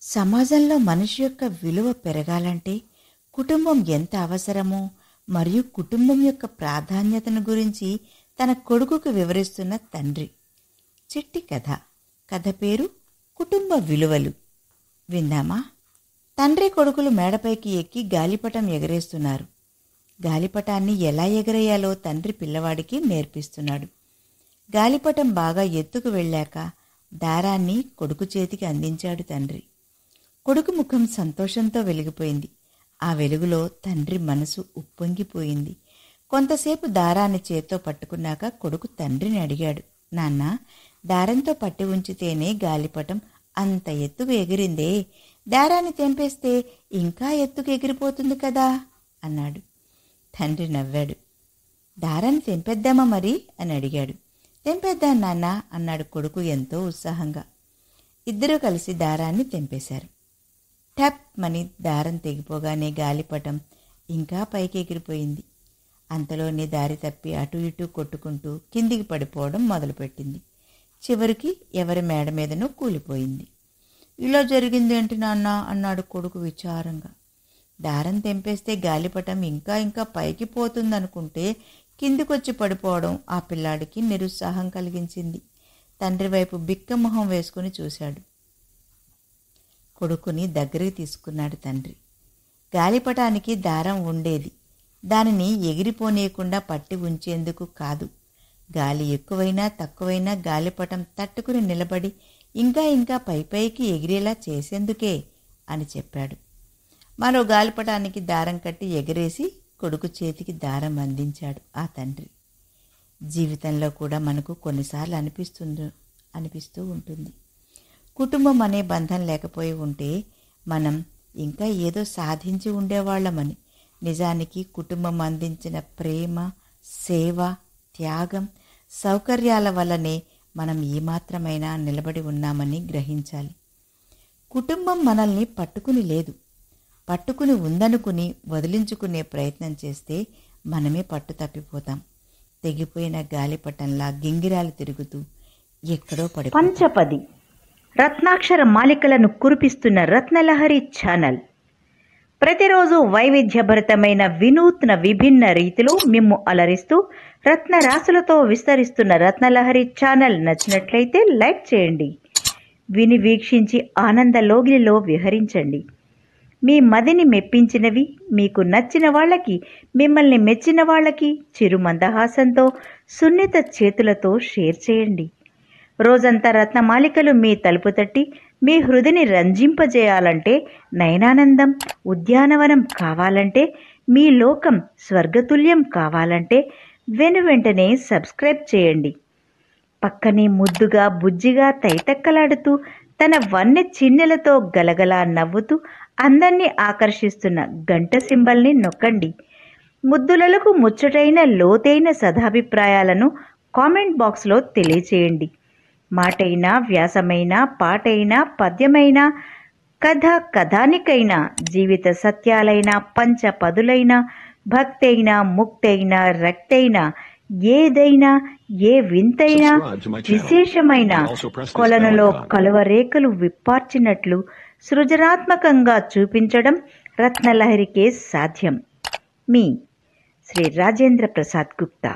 సమాజంలో మనిషి యొక్క విలువ పెరగాలంటే కుటుంబం ఎంత అవసరమో మరియు కుటుంబం యొక్క ప్రాధాన్యతను గురించి తన కొడుకుకు వివరిస్తున్న తండ్రి. చిట్టి కథ. కథ పేరు కుటుంబ విలువలు. విందామా? తండ్రి కొడుకులు మేడపైకి ఎక్కి గాలిపటం ఎగరేస్తున్నారు. గాలిపటాన్ని ఎలా ఎగరేయాలో తండ్రి పిల్లవాడికి నేర్పిస్తున్నాడు. గాలిపటం బాగా ఎత్తుకు వెళ్ళాక దారాన్ని కొడుకు చేతికి అందించాడు తండ్రి. కొడుకు ముఖం సంతోషంతో వెలిగిపోయింది. ఆ వెలుగులో తండ్రి మనసు ఉప్పొంగిపోయింది. కొంతసేపు దారాన్ని చేత్తో పట్టుకున్నాక కొడుకు తండ్రిని అడిగాడు, నాన్నా, దారంతో పట్టి ఉంచితేనే గాలిపటం అంత ఎత్తుకు ఎగిరిందే, దారాన్ని తెంపేస్తే ఇంకా ఎత్తుకు ఎగిరిపోతుంది కదా అన్నాడు. తండ్రి నవ్వాడు. దారాన్ని తెంపేద్దామా మరి అని అడిగాడు. తెంపేద్దాం నాన్న అన్నాడు కొడుకు ఎంతో ఉత్సాహంగా. ఇద్దరూ కలిసి దారాన్ని తెంపేశారు. టప్ మని దారం తెగిపోగానే గాలిపటం ఇంకా పైకి ఎగిరిపోయింది. అంతలోనే దారి తప్పి అటు ఇటు కొట్టుకుంటూ కిందికి పడిపోవడం మొదలుపెట్టింది. చివరికి ఎవరి మేడ మీదనో కూలిపోయింది. ఇలా జరిగిందేంటి నాన్న అన్నాడు కొడుకు విచారంగా. దారం తెంపేస్తే గాలిపటం ఇంకా ఇంకా పైకి పోతుందనుకుంటే కిందికొచ్చి పడిపోవడం ఆ పిల్లాడికి నిరుత్సాహం కలిగించింది. తండ్రి వైపు బిక్కమొహం వేసుకుని చూశాడు. కొడుకుని దగ్గరికి తీసుకున్నాడు తండ్రి. గాలిపటానికి దారం ఉండేది. దానిని ఎగిరిపోనీయకుండా పట్టి ఉంచేందుకు కాదు. గాలి ఎక్కువైనా తక్కువైనా గాలిపటం తట్టుకుని నిలబడి ఇంకా ఇంకా పైపైకి ఎగిరేలా చేసేందుకే అని చెప్పాడు. మరో గాలిపటానికి దారం కట్టి ఎగరేసి కొడుకు చేతికి దారం అందించాడు ఆ తండ్రి. జీవితంలో కూడా మనకు కొన్నిసార్లు అనిపిస్తూ ఉంటుంది, కుటుంబం అనే బంధం లేకపోయి ఉంటే మనం ఇంకా ఏదో సాధించి ఉండేవాళ్ళమని. నిజానికి కుటుంబం అందించిన ప్రేమ, సేవ, త్యాగం, సౌకర్యాల వల్లనే మనం ఏమాత్రమైనా నిలబడి ఉన్నామని గ్రహించాలి. కుటుంబం మనల్ని పట్టుకుని లేదు, పట్టుకుని ఉందనుకుని వదిలించుకునే ప్రయత్నం చేస్తే మనమే పట్టు తప్పిపోతాం. తెగిపోయిన గాలిపటంలా గింగిరాలు తిరుగుతూ ఎక్కడో పడి. పంచపది రత్నాక్షర మాలికలను కురిపిస్తున్న రత్నలహరి ఛానల్ ప్రతిరోజు వైవిధ్యభరితమైన వినూత్న విభిన్న రీతిలో మిమ్ము అలరిస్తూ రత్నరాశులతో విస్తరిస్తున్న రత్నలహరి ఛానల్ నచ్చినట్లయితే లైక్ చేయండి. విని వీక్షించి ఆనంద లోగిలిలో విహరించండి. మీ మదిని మెప్పించినవి, మీకు నచ్చిన వాళ్ళకి, మిమ్మల్ని మెచ్చిన వాళ్ళకి చిరు మందహాసంతో సున్నిత చేతులతో షేర్ చేయండి. రోజంతా రత్నమాలికలు మీ తలుపు తట్టి మీ హృదిని రంజింపజేయాలంటే, నయనానందం ఉద్యానవనం కావాలంటే, మీ లోకం స్వర్గతుల్యం కావాలంటే వెనువెంటనే సబ్స్క్రైబ్ చేయండి. పక్కనే ముద్దుగా బుజ్జిగా తైతక్కలాడుతూ తన వన్నె చిన్నెలతో గలగలా నవ్వుతూ అందర్నీ ఆకర్షిస్తున్న గంట సింబల్ని నొక్కండి. ముద్దులకు ముచ్చటైన లోతైన సదాభిప్రాయాలను కామెంట్ బాక్స్లో తెలియచేయండి. మాటైనా, వ్యాసమైనా, పాటైనా, పద్యమైనా, కథ కథానికైనా, జీవిత సత్యాలైనా, పంచపదులైనా, భక్తైనా, ముక్తైనా, రక్తైనా, ఏదైనా, ఏ వింతైనా, విశేషమైన కొలనులో కలువరేఖలు విప్పార్చినట్లు సృజనాత్మకంగా చూపించడం రత్నలహరికే సాధ్యం. మీ శ్రీ రాజేంద్ర ప్రసాద్ గుప్తా.